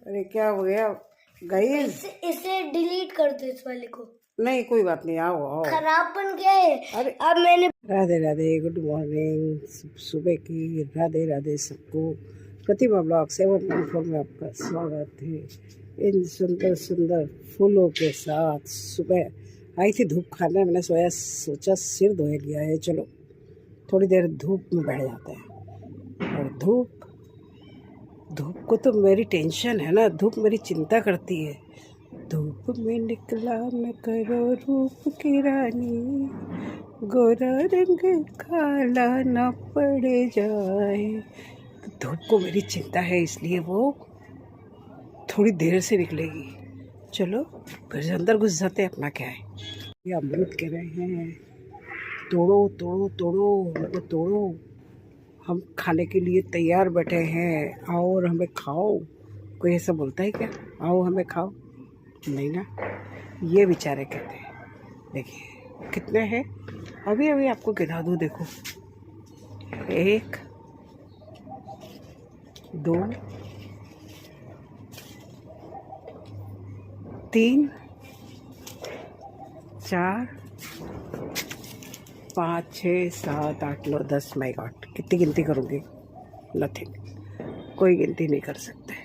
अरे क्या हो गया गाइस? इसे डिलीट कर दो इस वाले को। नहीं कोई बात नहीं, आओ आओ। खराबपन क्या है? अरे अब मैंने राधे राधे, गुड मॉर्निंग, सुबह की राधे राधे सबको। प्रतिमा ब्लॉग 714 में आपका स्वागत है। इन सुंदर सुंदर फूलों के साथ सुबह आई थी धूप खाने। मैंने सोचा सिर धोए लिया है, चलो थोड़ी देर धूप में बैठ जाते हैं। और धूप को तो मेरी टेंशन है ना, धूप मेरी चिंता करती है। धूप में निकला मैं करो रूप की रानी, गोरा रंग काला न पड़ जाए। धूप को मेरी चिंता है, इसलिए वो थोड़ी देर से निकलेगी। चलो घर से अंदर घुस जाते हैं, अपना क्या है। ये अमरूद कह रहे हैं तोड़ो तोड़ो तोड़ो, उनको तोड़ो, हम खाने के लिए तैयार बैठे हैं, आओ और हमें खाओ। कोई ऐसा बोलता है क्या, आओ हमें खाओ? नहीं ना, ये बेचारे कहते हैं। देखिए कितने हैं, अभी अभी आपको गिना दूँ, देखो 1 2 3 4 5 6 7 8 9 10। माय गॉड, कितनी गिनती करूँगी? नथिंग, कोई गिनती नहीं कर सकते।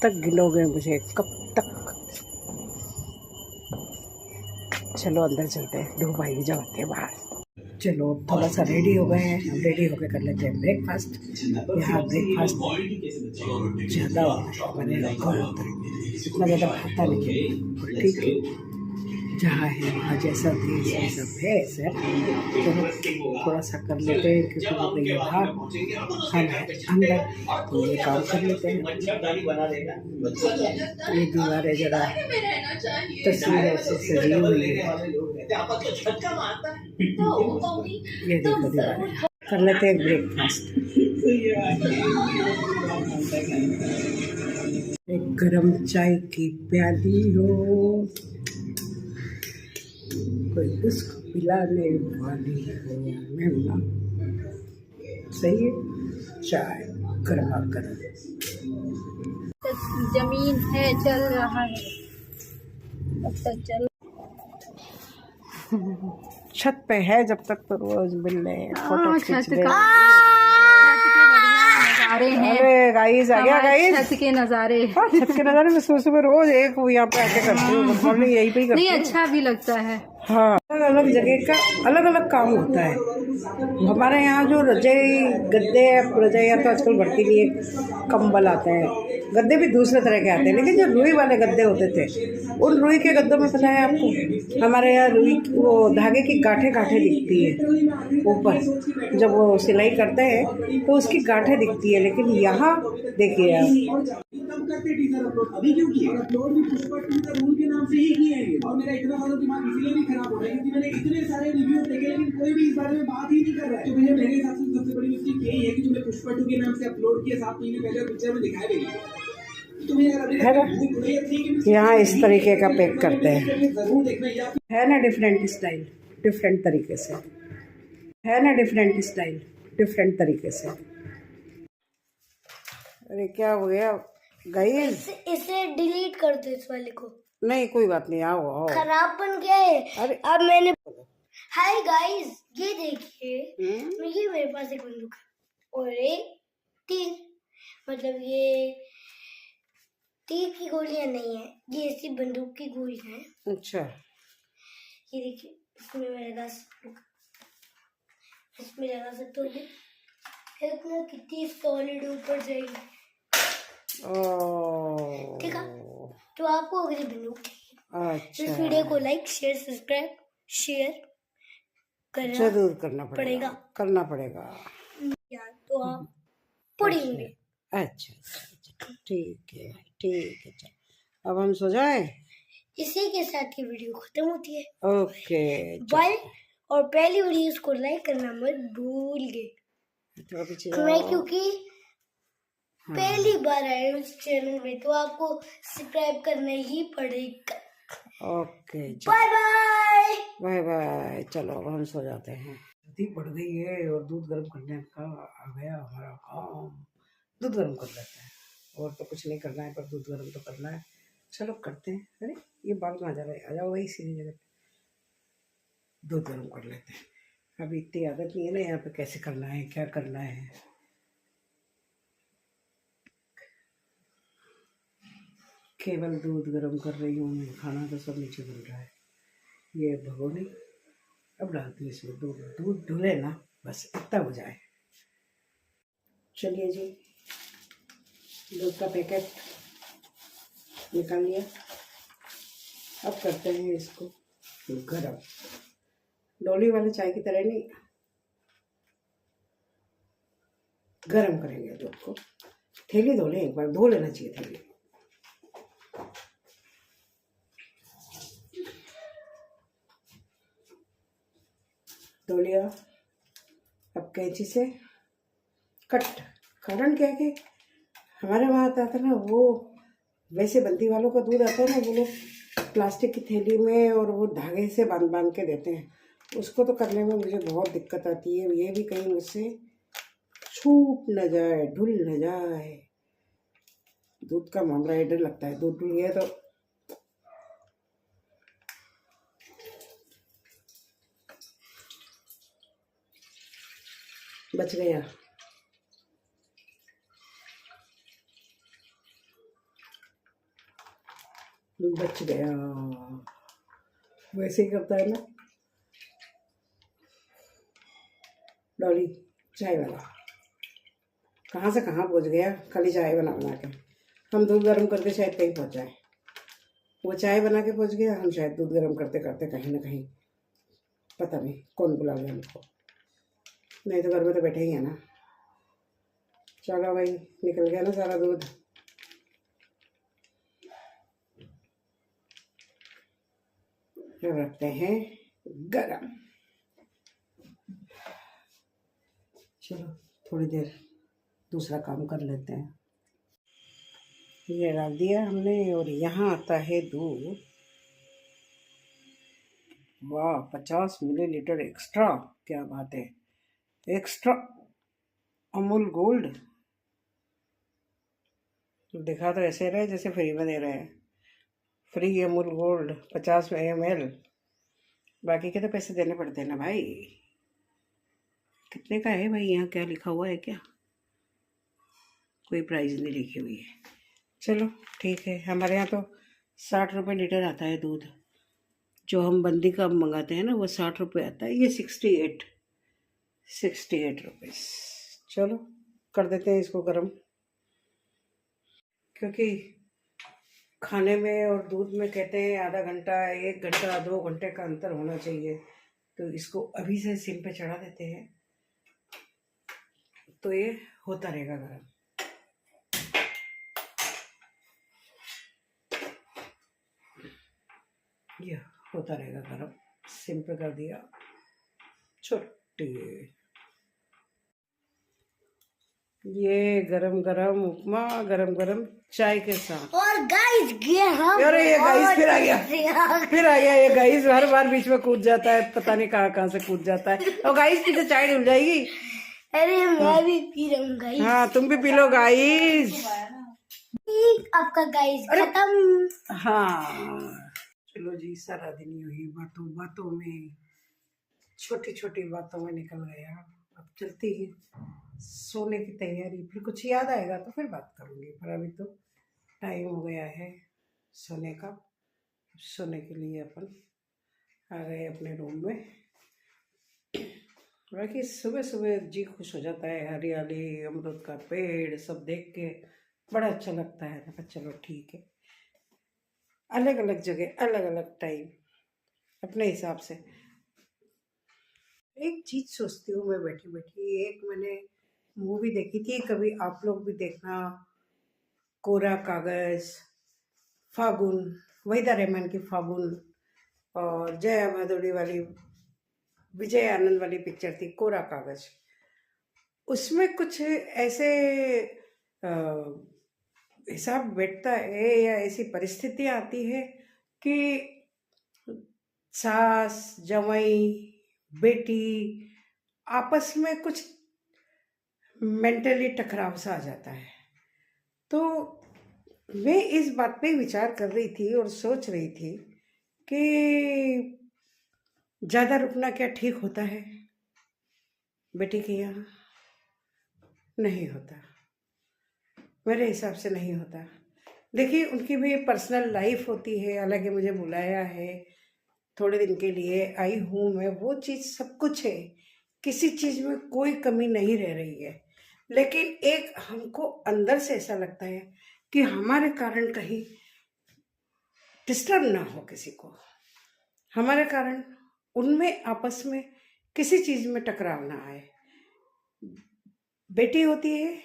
तक गिनोगे मुझे, कब तक? चलो अंदर चलते हैं, धूप आएगी जब आते हैं बाहर। चलो थोड़ा सा रेडी हो गए हैं, हम रेडी होकर कर लेते हैं ब्रेकफास्ट। यहाँ ब्रेकफास्ट ज़्यादा बनेगा, इतना ज़्यादा खाता नहीं, ठीक है। जहाँ है वहाँ जैसा भी सब है सर, चलो थोड़ा सा कर लेते हैं, क्योंकि वो भैया बाहर, हम है अंदर, तो ये काम कर लेते हैं। ये दीवारें जरा तस्वीर ऐसे सजी हुई है, ये देखो दीवारें। कर लेते हैं ब्रेकफास्ट। एक गरम चाय की प्याली हो, कोई उसको पिलाने वाली हो, मेमना सही है। चाय गरमा गरम, जमीन है चल रहा है, अब तक चल। छत पे है जब तक तो रोज मिलने फोटो खींच ले। अरे गाइस आ गया, गाइस छत के नज़ारे। छत के नज़ारे में सुबह सुबह रोज एक यहाँ पे आके करती हूँ, मॉर्निंग यही पे ही करती नहीं हूँ। अच्छा भी लगता है। हाँ, अलग अलग जगह का अलग अलग काम होता है। हमारे यहाँ जो रजाई गद्दे, रजाइयाँ तो आजकल बढ़ती नहीं है, कंबल आते हैं, गद्दे भी दूसरे तरह के आते हैं, लेकिन जो रुई वाले गद्दे होते थे, उन रुई के गद्दों में पता है आपको, हमारे यहाँ रुई वो धागे की गांठें गांठें दिखती है ऊपर, जब वो सिलाई करते हैं तो उसकी गांठें दिखती है। लेकिन यहाँ देखिए आप, करते टीजर अपलोड अभी क्यों किए? अपलोड भी पुष्पा 2 का रूल के नाम से ही किए हैं, और मेरा इतना सारा दिमाग इसलिए भी खराब हो रहा है क्योंकि मैंने इतने सारे रिव्यू देखे, लेकिन कोई भी इस बारे में बात ही नहीं कर रहा है। तो भैया मेरे हिसाब से सबसे बड़ी मिस्टेक यही है कि तुमने पुष्पा 2 के नाम से अपलोड किया, 7 महीने पहले पिक्चर में दिखाया भी नहीं। यहाँ इस तरीके का पैक करते हैं, है ना, डिफरेंट स्टाइल, डिफरेंट तरीके से है ना, डिफरेंट स्टाइल, डिफरेंट तरीके से। अरे क्या हो गया गाइस? इसे डिलीट कर दो इस वाले को। नहीं कोई बात नहीं, आओ आओ। खराबपन क्या है? अरे अब मैंने हाय गाइस, ये देखिए, ये मेरे पास एक बंदूक है और एक तीर, मतलब ये तीर की गोलियां नहीं है, ये ऐसी बंदूक की गोली है। अच्छा, ये देखिए, इसमें मैं लगा सकता हूँ, इतना कितनी सॉलिड ऊपर जाएगी। ठीक है, तो आपको अगली बंदूक चाहिए। अच्छा, इस वीडियो को लाइक शेयर सब्सक्राइब शेयर जरूर करना पड़ेगा, करना पड़ेगा यार, तो आप पढ़ेंगे। अच्छा अच्छा, ठीक है ठीक है, चलो। अब हम सो जाए? इसी के साथ ये वीडियो खत्म होती है। ओके। बाय। और पहली वीडियोस को लाइक करना मत भूल गए। थोड़ा पीछे मैं जाओ। क्योंकि पहली बार आए हूँ इस चैनल में, तो आपको सब्सक्राइब करना ही पड़ेगा। Okay, bye bye. Bye bye. चलो अब हम सो जाते हैं। सर्दी बढ़ गई है और दूध गर्म करने का आ गया हमारा काम। दूध गर्म कर लेते हैं, और तो कुछ नहीं करना है, पर दूध गर्म तो करना है। चलो करते हैं। अरे ये बाल कहाँ जा रहे हैं? आ जाओ वही सीधी जगह पे। दूध गर्म कर लेते हैं। अभी इतनी आदत नहीं है ना यहाँ पे कैसे करना है, क्या करना है। केवल दूध गर्म कर रही हूँ मैं, खाना तो सब नीचे बन रहा है। ये भगोनी अब डालती हूँ इसमें दूध। दूध धुले ना, बस इतना हो जाए। चलिए जी, दूध का पैकेट निकाल लिया। अब करते हैं इसको गरम, डोली वाले चाय की तरह नहीं, गरम करेंगे दूध को। थैली धो लें, एक बार धो लेना चाहिए थैली। धो लिया। अब कैंची से कट। कारण क्या है कि हमारे वहाँ आता था ना, वो वैसे बंदी वालों का दूध आता है ना, वो लोग प्लास्टिक की थैली में और वो धागे से बांध बांध के देते हैं। उसको तो करने में मुझे बहुत दिक्कत आती है। ये भी कहीं मुझसे छूट न जाए, ढुल न जाए। दूध का मामला है, डर लगता है। दूध ढुल गया तो बच गया। बच गया। वैसे ही करता है ना डॉली। चाय वाला कहाँ से कहाँ पहुँच गया, खाली चाय बना बना के। हम दूध गर्म करके शायद कहीं पहुँच जाए। वो चाय बना के पहुँच गया, हम शायद दूध गर्म करते करते कहीं ना कहीं, पता नहीं कौन बुला गया हमको। नहीं तो घर में तो बैठे ही है ना। चलो भाई, निकल गया ना सारा दूध। अब रखते हैं गरम। चलो थोड़ी देर दूसरा काम कर लेते हैं। ये डाल दिया हमने, और यहाँ आता है दूध। वाह, 50 मिलीलीटर एक्स्ट्रा। क्या बात है, एक्स्ट्रा अमूल गोल्ड। दिखा तो ऐसे रहे जैसे फ्री में दे रहे हैं। Free Amul gold 50 ml। बाकी के तो पैसे देने पड़ते हैं ना भाई। कितने का है भाई? यहाँ क्या लिखा हुआ है क्या? कोई प्राइस नहीं लिखी हुई है। चलो ठीक है। हमारे यहाँ तो 60 रुपये लीटर आता है दूध। जो हम बंदी का मंगाते हैं ना, वो 60 रुपये आता है। ये 68 रुपीज़। चलो कर देते हैं इसको गर्म, क्योंकि खाने में और दूध में कहते हैं आधा घंटा, 1 घंटा, 2 घंटे का अंतर होना चाहिए। तो इसको अभी से सिम पे चढ़ा देते हैं, तो ये होता रहेगा गर्म। ये होता रहेगा गर्म। सिम पे कर दिया। छोटी ये गरम गरम उपमा, गरम गरम चाय के साथ। और गाइस ये हम, अरे ये गाइस फिर आ गया, फिर आ गया। ये गाइस हर बार बीच में कूद जाता है, पता नहीं कहाँ कहाँ से कूद जाता है। और गाइस की तो चाय ढुल जाएगी। अरे मैं भी पी रहा हूँ गाइस। हाँ तुम भी पी लो गाइस। आपका गाइस खत्म। हाँ चलो जी, सारा दिन यही बातों बातों में, छोटी छोटी बातों में निकल गया। अब चलती है सोने की तैयारी। फिर कुछ याद आएगा तो फिर बात करूँगी, पर अभी तो टाइम हो गया है सोने का। सोने के लिए अपन आ गए अपने रूम में। बाकी सुबह सुबह जी खुश हो जाता है, हरियाली, अमरूद का पेड़ सब देख के बड़ा अच्छा लगता है ना। चलो ठीक है, अलग अलग जगह, अलग अलग टाइम, अपने हिसाब से। एक चीज़ सोचती हूँ मैं बैठी बैठी। एक मैंने मूवी देखी थी, कभी आप लोग भी देखना, कोरा कागज, फागुन, वहीदा रहमान की फागुन, और जया भादुड़ी वाली, विजय आनंद वाली पिक्चर थी कोरा कागज। उसमें कुछ ऐसे हिसाब बैठता है या ऐसी परिस्थितियाँ आती है कि सास, जवाई, बेटी आपस में कुछ मेंटली टकराव सा आ जाता है। तो मैं इस बात पे विचार कर रही थी और सोच रही थी कि ज़्यादा रुकना क्या ठीक होता है बेटी के यहाँ? नहीं होता, मेरे हिसाब से नहीं होता। देखिए, उनकी भी पर्सनल लाइफ होती है, हालांकि मुझे बुलाया है, थोड़े दिन के लिए आई हूँ मैं, वो चीज़ सब कुछ है, किसी चीज़ में कोई कमी नहीं रह रही है। लेकिन एक हमको अंदर से ऐसा लगता है कि हमारे कारण कहीं डिस्टर्ब ना हो किसी को, हमारे कारण उनमें आपस में किसी चीज़ में टकराव ना आए। बेटी होती है,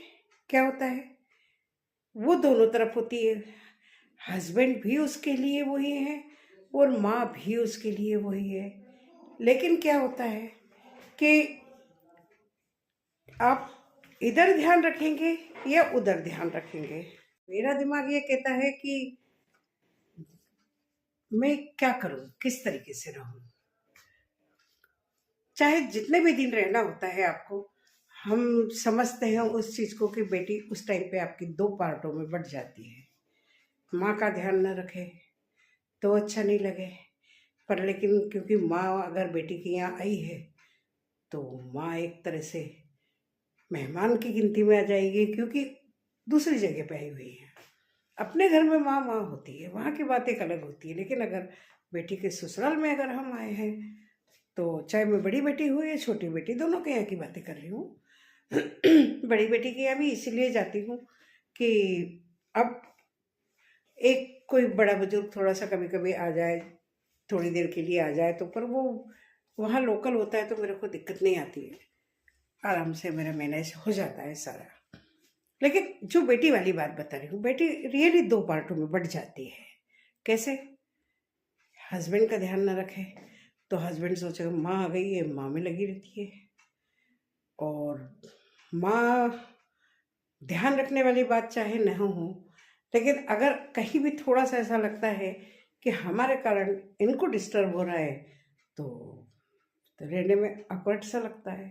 क्या होता है, वो दोनों तरफ होती है, हस्बैंड भी उसके लिए वही है और माँ भी उसके लिए वही है। लेकिन क्या होता है कि आप इधर ध्यान रखेंगे या उधर ध्यान रखेंगे। मेरा दिमाग ये कहता है कि मैं क्या करूं, किस तरीके से रहूं। चाहे जितने भी दिन रहना होता है आपको, हम समझते हैं उस चीज़ को कि बेटी उस टाइम पे आपकी 2 पार्टों में बट जाती है। माँ का ध्यान न रखे तो अच्छा नहीं लगे, पर लेकिन क्योंकि माँ अगर बेटी के यहाँ आई है तो माँ एक तरह से मेहमान की गिनती में आ जाएगी, क्योंकि दूसरी जगह पे आई हुई है। अपने घर में माँ माँ होती है, वहाँ की बात एक अलग होती है। लेकिन अगर बेटी के ससुराल में अगर हम आए हैं, तो चाहे मैं बड़ी बेटी हूँ या छोटी बेटी, दोनों के यहाँ की बातें कर रही हूँ। बड़ी बेटी के यहाँ भी इसीलिए जाती हूँ कि अब एक कोई बड़ा बुजुर्ग थोड़ा सा कभी कभी आ जाए, थोड़ी देर के लिए आ जाए, तो पर वो वहाँ लोकल होता है तो मेरे को दिक्कत नहीं आती है, आराम से मेरा मैनेज हो जाता है सारा। लेकिन जो बेटी वाली बात बता रही हूँ, बेटी रियली 2 पार्टों में बट जाती है। कैसे? हस्बैंड का ध्यान ना रखे तो हस्बैंड सोचेगा माँ आ गई है, माँ में लगी रहती है, और माँ ध्यान रखने वाली बात चाहे न हो, लेकिन अगर कहीं भी थोड़ा सा ऐसा लगता है कि हमारे कारण इनको डिस्टर्ब हो रहा है, तो रहने में awkward सा लगता है।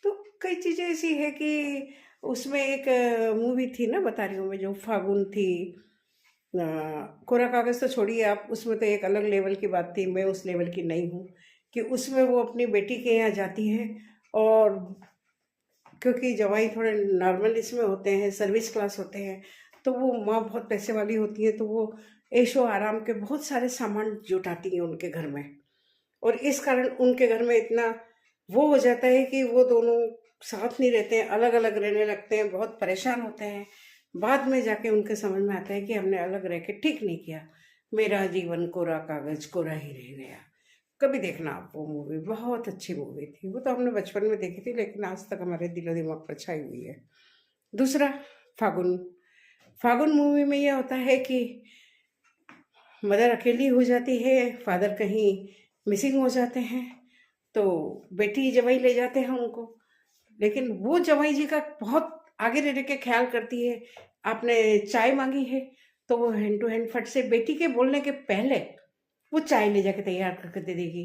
तो कई चीज़ें ऐसी है कि उसमें एक मूवी थी ना, बता रही हूँ मैं, जो फागुन थी, कोरा कागज़ तो छोड़िए आप, उसमें तो एक अलग लेवल की बात थी, मैं उस लेवल की नहीं हूँ कि उसमें वो अपनी बेटी के यहाँ जाती है, और क्योंकि जवाई थोड़े नॉर्मल इसमें होते हैं, सर्विस क्लास होते हैं, तो वो माँ बहुत पैसे वाली होती है, तो वो ऐशो आराम के बहुत सारे सामान जुटाती हैं उनके घर में, और इस कारण उनके घर में इतना वो हो जाता है कि वो दोनों साथ नहीं रहते हैं, अलग अलग रहने लगते हैं, बहुत परेशान होते हैं। बाद में जाके उनके समझ में आता है कि हमने अलग रह के ठीक नहीं किया, मेरा जीवन कोरा कागज कोरा ही रह गया। कभी देखना आप वो मूवी, बहुत अच्छी मूवी थी वो, तो हमने बचपन में देखी थी, लेकिन आज तक हमारे दिलो दिमाग पर छाई हुई है। दूसरा, फागुन। फागुन मूवी में यह होता है कि मदर अकेली हो जाती है, फादर कहीं मिसिंग हो जाते हैं, तो बेटी जवाई ले जाते हैं उनको, लेकिन वो जवाई जी का बहुत आगे रह के ख्याल करती है। आपने चाय मांगी है तो वो हैंड टू हैंड फट से बेटी के बोलने के पहले वो चाय ले जाके तैयार करके दे देगी।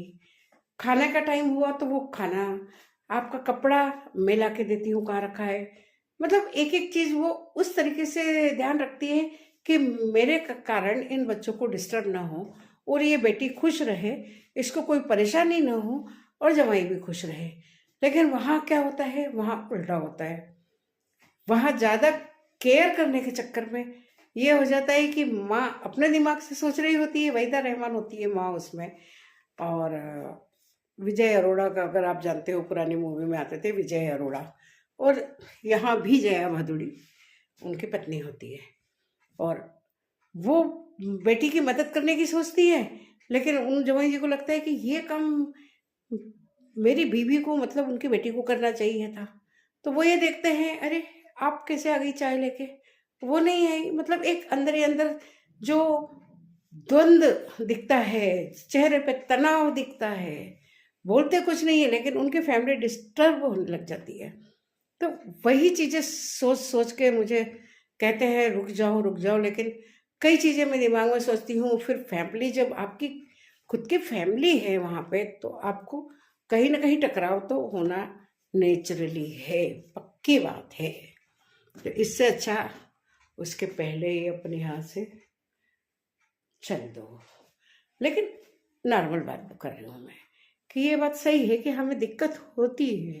खाने का टाइम हुआ तो वो खाना, आपका कपड़ा मैं ला के देती हूँ कहाँ रखा है, मतलब एक एक चीज़ वो उस तरीके से ध्यान रखती है कि मेरे कारण इन बच्चों को डिस्टर्ब ना हो, और ये बेटी खुश रहे, इसको कोई परेशानी ना हो, और जवाई भी खुश रहे। लेकिन वहाँ क्या होता है, वहाँ उल्टा होता है। वहाँ ज़्यादा केयर करने के चक्कर में ये हो जाता है कि माँ अपने दिमाग से सोच रही होती है, वहीदा रहमान होती है माँ उसमें, और विजय अरोड़ा का अगर आप जानते हो, पुरानी मूवी में आते थे विजय अरोड़ा, और यहाँ भी जया भादुड़ी उनकी पत्नी होती है, और वो बेटी की मदद करने की सोचती है, लेकिन उन जवाई जी को लगता है कि ये काम मेरी बीवी को, मतलब उनकी बेटी को करना चाहिए था। तो वो ये देखते हैं, अरे आप कैसे आ गई चाय लेके, वो नहीं आई, मतलब एक अंदर ही अंदर जो द्वंद्व दिखता है, चेहरे पे तनाव दिखता है, बोलते कुछ नहीं है लेकिन उनकी फैमिली डिस्टर्ब होने लग जाती है। तो वही चीज़ें सोच सोच के मुझे कहते हैं रुक जाओ, लेकिन कई चीज़ें मैं दिमाग में सोचती हूँ। फिर फैमिली, जब आपकी खुद की फैमिली है वहाँ पे, तो आपको कहीं ना कहीं टकराव तो होना नेचुरली है, पक्की बात है। तो इससे अच्छा उसके पहले ही अपने यहाँ से चल दो। लेकिन नॉर्मल बात कर रही हूँ मैं, कि ये बात सही है कि हमें दिक्कत होती है।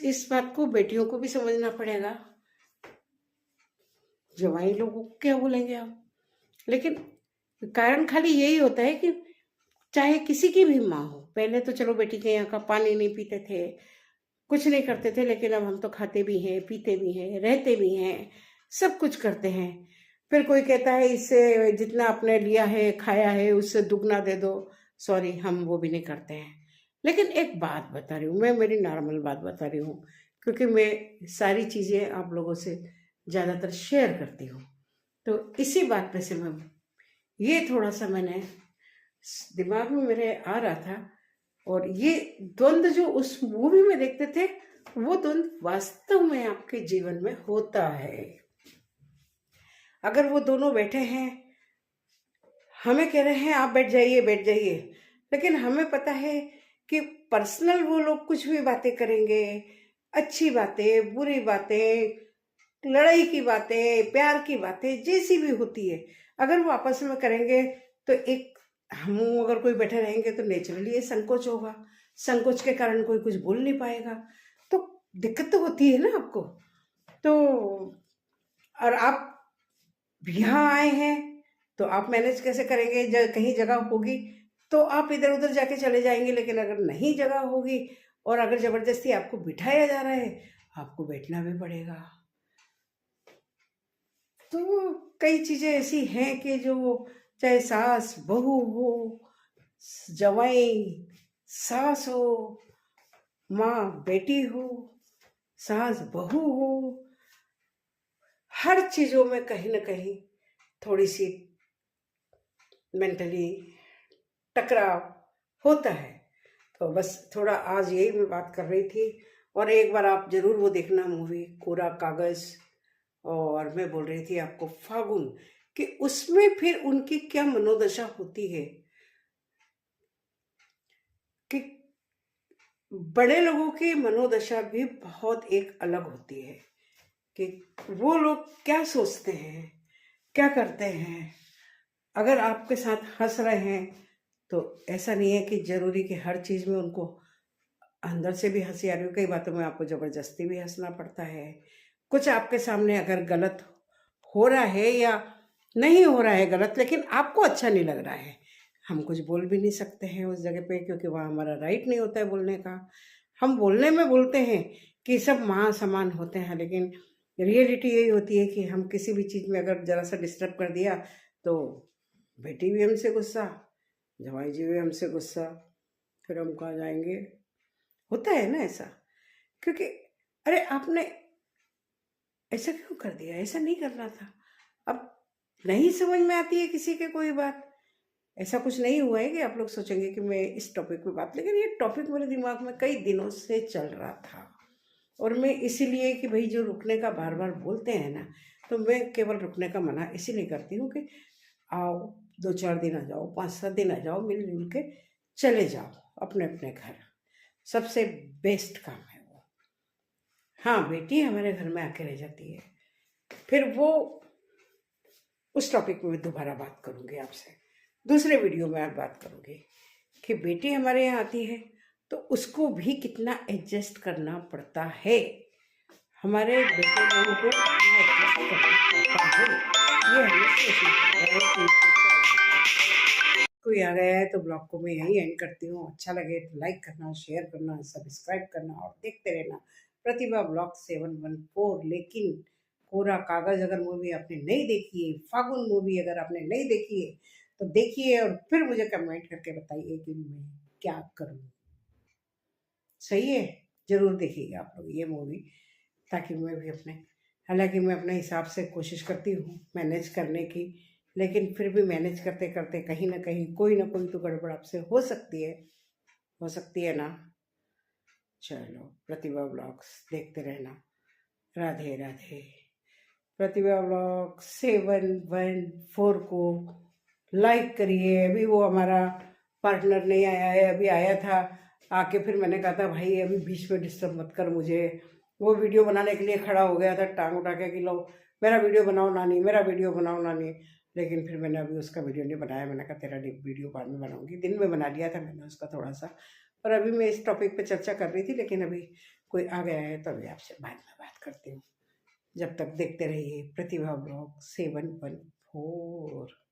इस बात को बेटियों को भी समझना पड़ेगा। जवाई लोगों को क्या बोलेंगे आप, लेकिन कारण खाली यही होता है कि चाहे किसी की भी माँ हो, पहले तो चलो बेटी के यहाँ का पानी नहीं पीते थे, कुछ नहीं करते थे, लेकिन अब हम तो खाते भी हैं, पीते भी हैं, रहते भी हैं, सब कुछ करते हैं। फिर कोई कहता है इससे जितना आपने लिया है खाया है उससे दुगना दे दो। सॉरी, हम वो भी नहीं करते हैं। लेकिन एक बात बता रही हूँ मैं, मेरी नॉर्मल बात बता रही हूँ, क्योंकि मैं सारी चीज़ें आप लोगों से ज़्यादातर शेयर करती हूँ। तो इसी बात पे से मैं ये थोड़ा सा मैंने दिमाग में मेरे आ रहा था, और ये द्वंद्व जो उस मूवी में देखते थे, वो द्वंद्व वास्तव में आपके जीवन में होता है। अगर वो दोनों बैठे हैं, हमें कह रहे हैं आप बैठ जाइए बैठ जाइए, लेकिन हमें पता है कि पर्सनल वो लोग कुछ भी बातें करेंगे, अच्छी बातें, बुरी बातें, लड़ाई की बातें, प्यार की बातें, जैसी भी होती है, अगर वो आपस में करेंगे तो एक हम अगर कोई बैठे रहेंगे तो नेचुरली ये संकोच होगा। संकोच के कारण कोई कुछ बोल नहीं पाएगा, तो दिक्कत तो होती है ना आपको। तो और आप यहाँ आए हैं तो आप मैनेज कैसे करेंगे? कहीं जगह होगी तो आप इधर उधर जाके चले जाएंगे, लेकिन अगर नहीं जगह होगी और अगर जबरदस्ती आपको बिठाया जा रहा है, आपको बैठना भी पड़ेगा। तो कई चीज़ें ऐसी हैं कि जो चाहे सास बहू हो, जवाई सास हो, माँ बेटी हो, सास बहू हो, हर चीज़ों में कहीं ना कहीं थोड़ी सी मेंटली टकराव होता है। तो बस थोड़ा आज यही मैं बात कर रही थी। और एक बार आप ज़रूर वो देखना मूवी कोरा कागज़। और मैं बोल रही थी आपको फागुन, कि उसमें फिर उनकी क्या मनोदशा होती है, कि बड़े लोगों की मनोदशा भी बहुत एक अलग होती है, कि वो लोग क्या सोचते हैं, क्या करते हैं। अगर आपके साथ हंस रहे हैं तो ऐसा नहीं है कि जरूरी कि हर चीज़ में उनको अंदर से भी हंसी आ रही हो। कई बातों में आपको ज़बरदस्ती भी हंसना पड़ता है। कुछ आपके सामने अगर गलत हो रहा है या नहीं हो रहा है गलत, लेकिन आपको अच्छा नहीं लग रहा है, हम कुछ बोल भी नहीं सकते हैं उस जगह पे, क्योंकि वहाँ हमारा राइट नहीं होता है बोलने का। हम बोलने में बोलते हैं कि सब माँ समान होते हैं, लेकिन रियलिटी यही होती है कि हम किसी भी चीज़ में अगर ज़रा सा डिस्टर्ब कर दिया तो बेटी भी हमसे गुस्सा, जवाई जी भी हमसे गुस्सा, फिर हम कहाँ जाएंगे। होता है ना ऐसा, क्योंकि अरे आपने ऐसा क्यों कर दिया, ऐसा नहीं करना था। अब नहीं समझ में आती है किसी के कोई बात। ऐसा कुछ नहीं हुआ है कि आप लोग सोचेंगे कि मैं इस टॉपिक पे बात, लेकिन ये टॉपिक मेरे दिमाग में कई दिनों से चल रहा था। और मैं इसीलिए कि भाई जो रुकने का बार बार बोलते हैं ना, तो मैं केवल रुकने का मना इसीलिए करती हूँ कि आओ 2-4 दिन आ जाओ, 5-7 दिन आ जाओ, मिलजुल के चले जाओ अपने अपने घर। सबसे बेस्ट काम है वो। हाँ, बेटी हमारे घर में आके रह जाती है, फिर वो उस टॉपिक में मैं दोबारा बात करूँगी आपसे, दूसरे वीडियो में आप बात करूँगी कि बेटी हमारे यहाँ आती है तो उसको भी कितना एडजस्ट करना पड़ता है। हमारे बेटे लोगों को कितना एडजस्ट करना पड़ता है, ये हमें सोचना पड़ता है। कोई आ गया है तो ब्लॉग को मैं यही एंड करती हूँ। अच्छा लगे तो लाइक करना, शेयर करना, सब्सक्राइब करना और देखते रहना प्रतिभा ब्लॉग 714। लेकिन कोरा कागज अगर मूवी आपने नहीं देखी है, फागुन मूवी अगर आपने नहीं देखी है, तो देखिए और फिर मुझे कमेंट करके बताइए कि मैं क्या करूँ। सही है, जरूर देखिएगा आप लोग ये मूवी, ताकि मैं भी अपने हालांकि मैं अपने हिसाब से कोशिश करती हूँ मैनेज करने की, लेकिन फिर भी मैनेज करते करते कहीं ना कोई तो गड़बड़ आपसे हो सकती है ना। चलो प्रतिभा ब्लॉग्स देखते रहना। राधे राधे। प्रतिभा ब्लॉग 714 को लाइक करिए। अभी वो हमारा पार्टनर नहीं आया है, अभी आया था आके, फिर मैंने कहा था भाई अभी बीच में डिस्टर्ब मत कर मुझे। वो वीडियो बनाने के लिए खड़ा हो गया था टांग उठा के कि लो मेरा वीडियो बनाओ नानी, मेरा वीडियो बनाओ नानी। लेकिन फिर मैंने अभी उसका वीडियो नहीं बनाया। मैंने कहा तेरा वीडियो बाद में बनाऊंगी। दिन में बना लिया था मैंने उसका थोड़ा सा, और अभी मैं इस टॉपिक पे चर्चा कर रही थी, लेकिन अभी कोई आ गया है तो अभी आपसे बाद में बात करती हूँ। जब तक देखते रहिए प्रतिभा ब्लॉग 714।